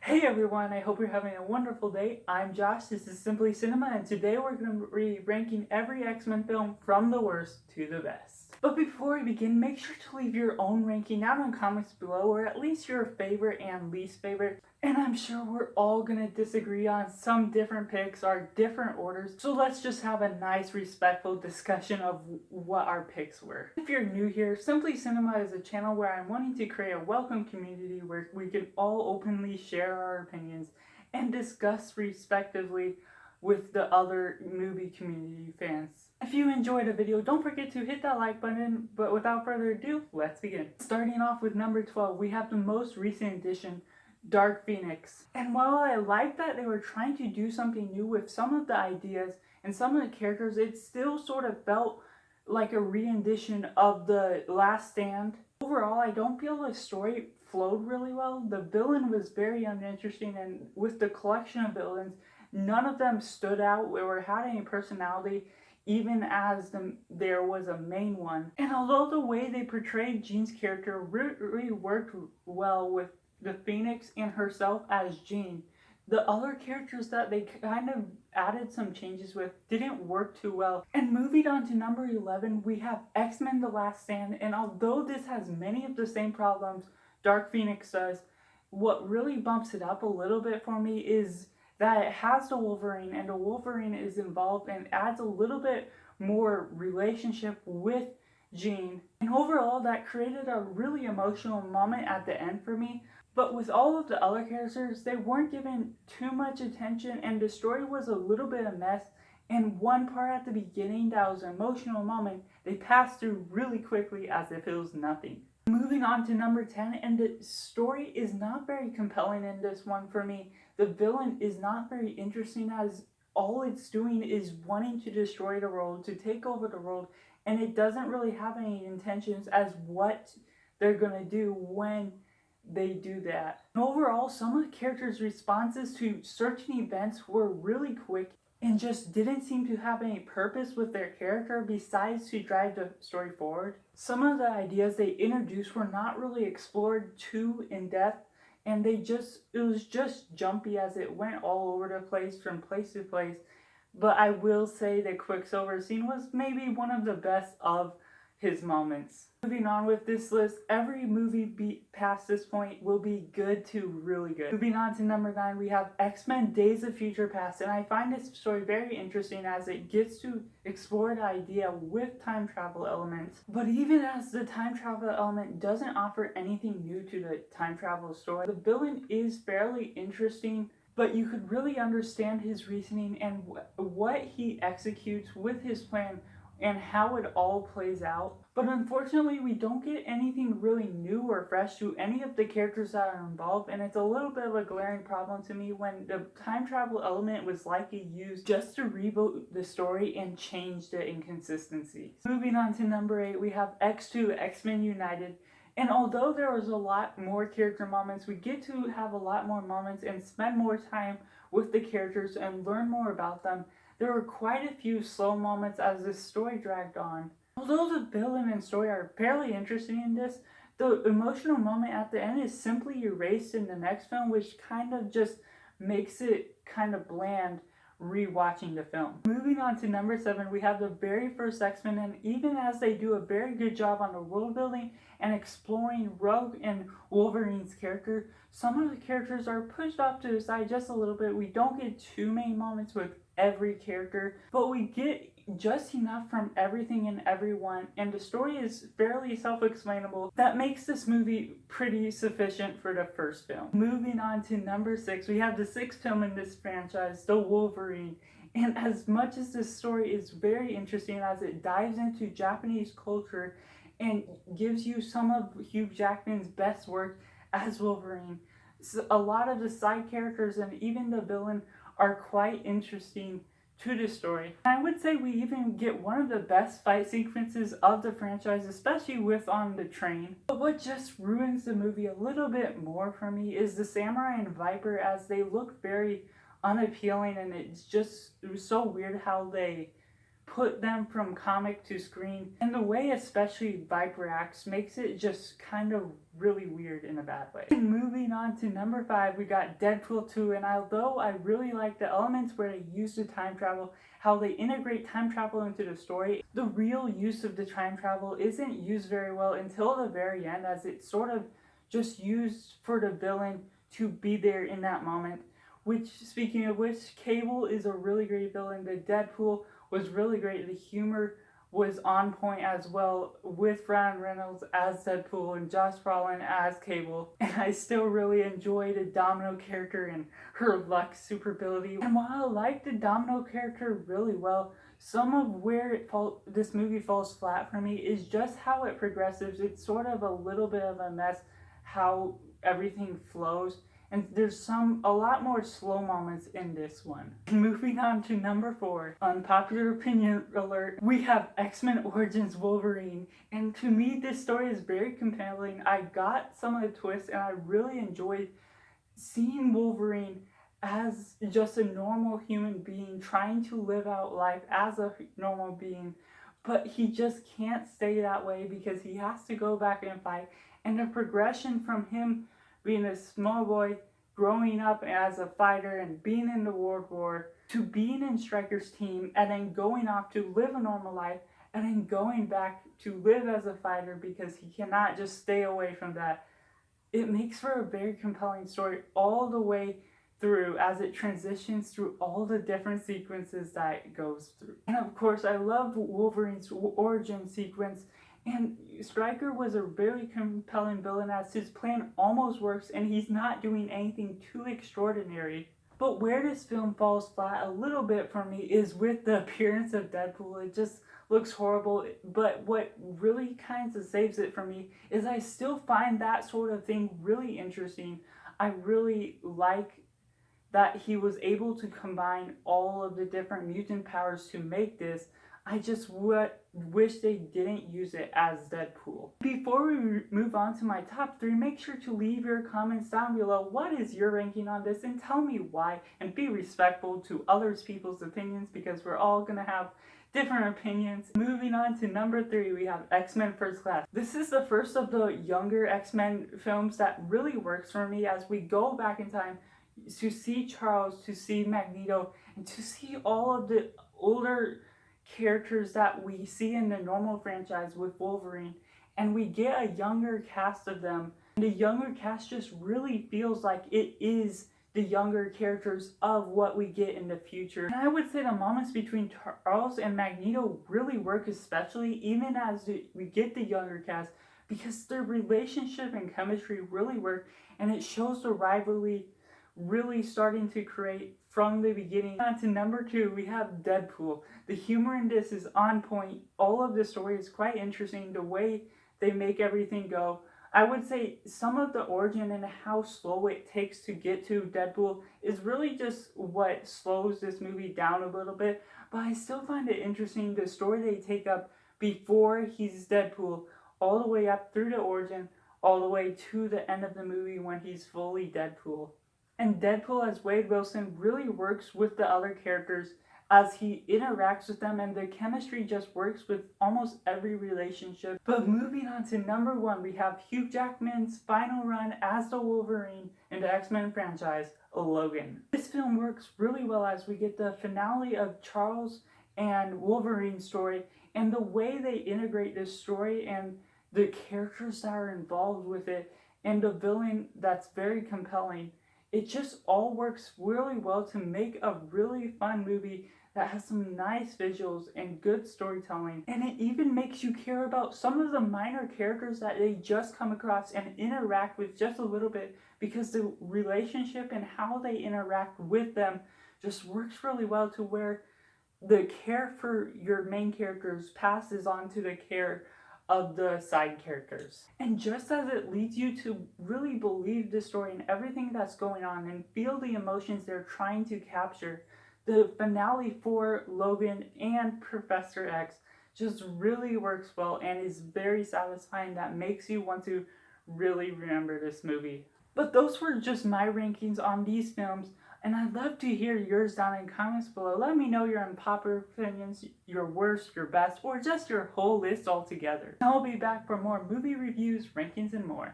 Hey everyone, I hope you're having a wonderful day. I'm Josh, this is Simply Cinema, and today we're going to be ranking every X-Men film from the worst to the best. But before we begin, make sure to leave your own ranking out in comments below, or at least your favorite and least favorite. And I'm sure we're all going to disagree on some different picks or different orders, so let's just have a nice, respectful discussion of what our picks were. If you're new here, Simply Cinema is a channel where I'm wanting to create a welcome community where we can all openly share our opinions and discuss respectively with the other movie community fans. If you enjoyed the video, don't forget to hit that like button, but without further ado, let's begin. Starting off with number 12, we have the most recent addition, Dark Phoenix. And while I like that they were trying to do something new with some of the ideas and some of the characters, it still sort of felt like a rendition of The Last Stand. Overall, I don't feel the story flowed really well. The villain was very uninteresting, and with the collection of villains, none of them stood out or had any personality, even as there was a main one. And although the way they portrayed Jean's character really worked well with the Phoenix and herself as Jean, the other characters that they kind of added some changes with didn't work too well. And moving on to number 11, we have X-Men The Last Stand, and although this has many of the same problems Dark Phoenix does, what really bumps it up a little bit for me is that it has the Wolverine, and the Wolverine is involved and adds a little bit more relationship with Jean. And overall, that created a really emotional moment at the end for me. But with all of the other characters, they weren't given too much attention, and the story was a little bit a mess. And one part at the beginning that was an emotional moment, they passed through really quickly as if it was nothing. Moving on to number 10, and the story is not very compelling in this one for me. The villain is not very interesting, as all it's doing is wanting to destroy the world, to take over the world, and it doesn't really have any intentions as what they're gonna do when they do that. And overall, some of the characters' responses to certain events were really quick and just didn't seem to have any purpose with their character besides to drive the story forward. Some of the ideas they introduced were not really explored too in depth, and it was just jumpy as it went all over the place from place to place. But I will say the Quicksilver scene was maybe one of the best of his moments. Moving on with this list, every movie past this point will be good to really good. Moving on to number 9, we have X-Men Days of Future Past, and I find this story very interesting as it gets to explore the idea with time travel elements. But even as the time travel element doesn't offer anything new to the time travel story, the villain is fairly interesting, but you could really understand his reasoning and what he executes with his plan and how it all plays out. But unfortunately, we don't get anything really new or fresh to any of the characters that are involved, and it's a little bit of a glaring problem to me when the time travel element was likely used just to reboot the story and change the inconsistencies. Moving on to number 8, we have X2, X-Men United. And although there was a lot more character moments, we get to have a lot more moments and spend more time with the characters and learn more about them. There were quite a few slow moments as the story dragged on. Although the villain and story are fairly interesting in this, the emotional moment at the end is simply erased in the next film, which kind of just makes it kind of bland rewatching the film. Moving on to number 7, we have the very first X-Men, and even as they do a very good job on the world building and exploring Rogue and Wolverine's character, some of the characters are pushed off to the side just a little bit. We don't get too many moments with every character, but we get just enough from everything and everyone, and the story is fairly self-explainable. That makes this movie pretty sufficient for the first film. Moving on to number 6, we have the 6th film in this franchise, The Wolverine. And as much as this story is very interesting as it dives into Japanese culture and gives you some of Hugh Jackman's best work as Wolverine, so a lot of the side characters and even the villain are quite interesting to the story. I would say we even get one of the best fight sequences of the franchise, especially with on the train. But what just ruins the movie a little bit more for me is the Samurai and Viper, as they look very unappealing, and it was so weird how they put them from comic to screen, and the way especially Viper acts makes it just kind of really weird in a bad way. And moving on to number 5, we got Deadpool 2, and although I really like the elements where they use the time travel, how they integrate time travel into the story, the real use of the time travel isn't used very well until the very end, as it's sort of just used for the villain to be there in that moment. Which, speaking of which, Cable is a really great villain. The Deadpool was really great. The humor was on point as well, with Ryan Reynolds as Deadpool and Josh Brolin as Cable. And I still really enjoy the Domino character and her luck super ability. And while I like the Domino character really well, some of where this movie falls flat for me is just how it progresses. It's sort of a little bit of a mess how everything flows. And there's a lot more slow moments in this one. Moving on to number 4, unpopular opinion alert, we have X-Men Origins Wolverine. And to me, this story is very compelling. I got some of the twists, and I really enjoyed seeing Wolverine as just a normal human being trying to live out life as a normal being. But he just can't stay that way because he has to go back and fight. And the progression from him being a small boy, growing up as a fighter and being in the World War, to being in Stryker's team, and then going off to live a normal life, and then going back to live as a fighter because he cannot just stay away from that. It makes for a very compelling story all the way through as it transitions through all the different sequences that it goes through. And of course, I love Wolverine's origin sequence. And Stryker was a very compelling villain as his plan almost works and he's not doing anything too extraordinary. But where this film falls flat a little bit for me is with the appearance of Deadpool. It just looks horrible, but what really kind of saves it for me is I still find that sort of thing really interesting. I really like that he was able to combine all of the different mutant powers to make this. I just wish they didn't use it as Deadpool. Before we move on to my top 3, make sure to leave your comments down below. What is your ranking on this? And tell me why. And be respectful to others people's opinions because we're all going to have different opinions. Moving on to number 3, we have X-Men First Class. This is the first of the younger X-Men films that really works for me as we go back in time to see Charles, to see Magneto, and to see all of the older characters that we see in the normal franchise with Wolverine, and we get a younger cast of them. And the younger cast just really feels like it is the younger characters of what we get in the future. And I would say the moments between Charles and Magneto really work, especially even as we get the younger cast, because their relationship and chemistry really work, and it shows the rivalry really starting to create from the beginning. On to number 2, we have Deadpool. The humor in this is on point. All of the story is quite interesting. The way they make everything go. I would say some of the origin and how slow it takes to get to Deadpool is really just what slows this movie down a little bit. But I still find it interesting the story they take up before he's Deadpool, all the way up through the origin, all the way to the end of the movie when he's fully Deadpool. And Deadpool as Wade Wilson really works with the other characters as he interacts with them, and the chemistry just works with almost every relationship. But moving on to number 1, we have Hugh Jackman's final run as the Wolverine in the X-Men franchise, Logan. This film works really well as we get the finale of Charles and Wolverine's story, and the way they integrate this story and the characters that are involved with it, and the villain that's very compelling. It just all works really well to make a really fun movie that has some nice visuals and good storytelling. And it even makes you care about some of the minor characters that they just come across and interact with just a little bit, because the relationship and how they interact with them just works really well to where the care for your main characters passes on to the care of the side characters. And just as it leads you to really believe the story and everything that's going on and feel the emotions they're trying to capture, the finale for Logan and Professor X just really works well and is very satisfying, that makes you want to really remember this movie. But those were just my rankings on these films. And I'd love to hear yours down in comments below. Let me know your unpopular opinions, your worst, your best, or just your whole list altogether. I'll be back for more movie reviews, rankings, and more.